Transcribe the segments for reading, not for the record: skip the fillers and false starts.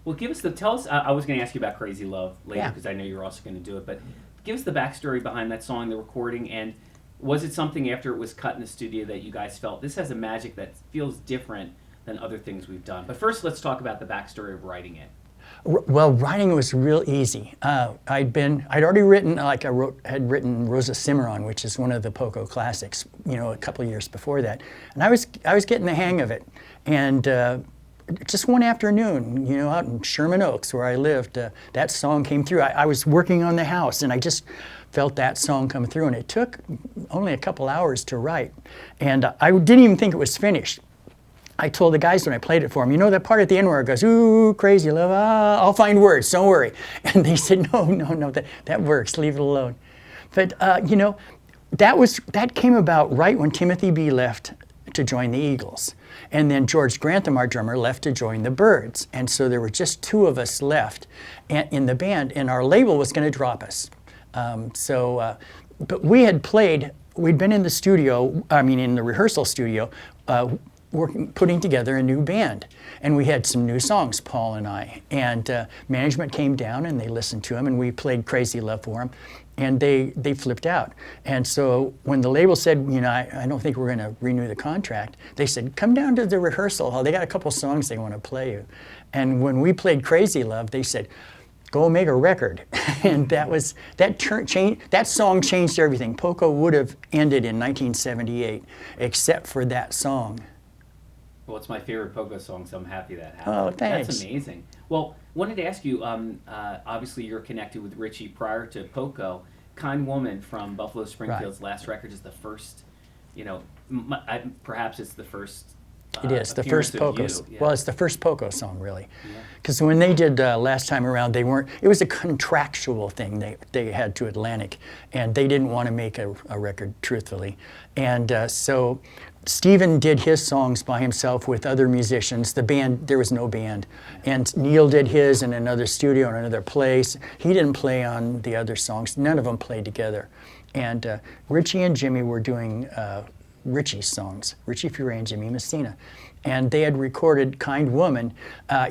Well, tell us, I was going to ask you about Crazy Love later Yeah. because I know you're also going to do it, but give us the backstory behind that song, the recording, and was it something after it was cut in the studio that you guys felt, this has a magic that feels different than other things we've done? But first, let's talk about the backstory of writing it. Well, writing was real easy. I'd already written, had written Rosa Cimarron, which is one of the Poco classics, a couple of years before that. And I was getting the hang of it. And just one afternoon, out in Sherman Oaks, where I lived, that song came through. I was working on the house, and I just felt that song come through. And it took only a couple hours to write. And I didn't even think it was finished. I told the guys when I played it for them, that part at the end where it goes, ooh, crazy love, I'll find words, don't worry. And they said, no, that works, leave it alone. But, that came about right when Timothy B. left to join the Eagles. And then George Grantham, our drummer, left to join the Byrds. And so there were just two of us left in the band, and our label was going to drop us. But we'd been in the studio, in the rehearsal studio, putting together a new band. And we had some new songs, Paul and I. And management came down and they listened to them, and we played Crazy Love for them. And they flipped out. And so when the label said, I don't think we're going to renew the contract, they said, come down to the rehearsal. They got a couple songs they want to play you. And when we played Crazy Love, they said, go make a record. And that song changed everything. Poco would have ended in 1978, except for that song. Well, it's my favorite Pogo song, so I'm happy that happened. Oh, thanks. That's amazing. Well, wanted to ask you, obviously you're connected with Richie prior to Poco. Kind Woman from Buffalo Springfield's last record is the first, perhaps it's the first it is, the first Poco. Yeah. Well, it's the first Poco song, really. Because when they did last time around, it was a contractual thing they had to Atlantic, and they didn't want to make a record, truthfully. And so Stephen did his songs by himself with other musicians. The band, there was no band. And Neil did his in another studio in another place. He didn't play on the other songs. None of them played together. And Richie and Jimmy were doing Richie's songs, Richie Furay and Jimmy Messina. And they had recorded Kind Woman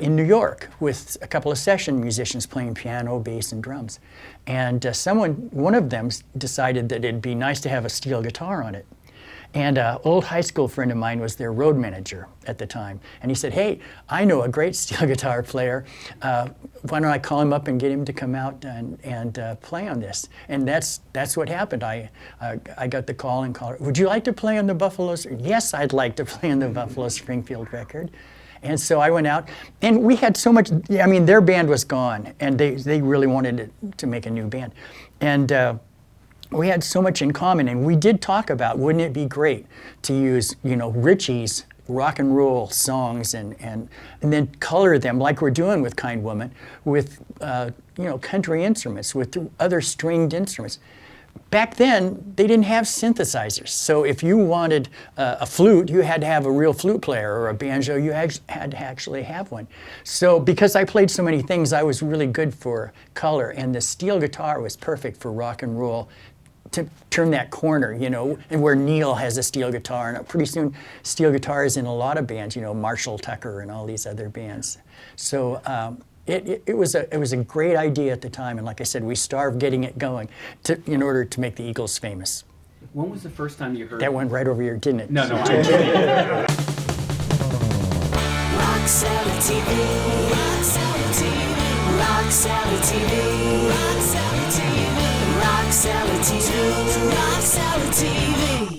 in New York with a couple of session musicians playing piano, bass, and drums. And one of them decided that it'd be nice to have a steel guitar on it. And an old high school friend of mine was their road manager at the time. And he said, hey, I know a great steel guitar player. Why don't I call him up and get him to come out and play on this? And that's what happened. I got the call and called, would you like to play on the Buffalo's? Yes, I'd like to play on the Buffalo Springfield record. And so I went out, and we had so much, their band was gone, and they really wanted to make a new band. And we had so much in common, and we did talk about, wouldn't it be great to use, Richie's rock and roll songs and then color them like we're doing with Kind Woman with, country instruments, with other stringed instruments. Back then, they didn't have synthesizers. So if you wanted a flute, you had to have a real flute player, or a banjo, you had to actually have one. So because I played so many things, I was really good for color, and the steel guitar was perfect for rock and roll, to turn that corner, and where Neil has a steel guitar, and pretty soon steel guitar is in a lot of bands, Marshall Tucker and all these other bands. So it was a great idea at the time, and like I said, we starved getting it going in order to make the Eagles famous. When was the first time you heard that? Went right over here, didn't it? No, I didn't. RockCellarTV, RockCellarTV, RockCellarTV, RockCellarTV, RockCellarTV, RockCellarTV.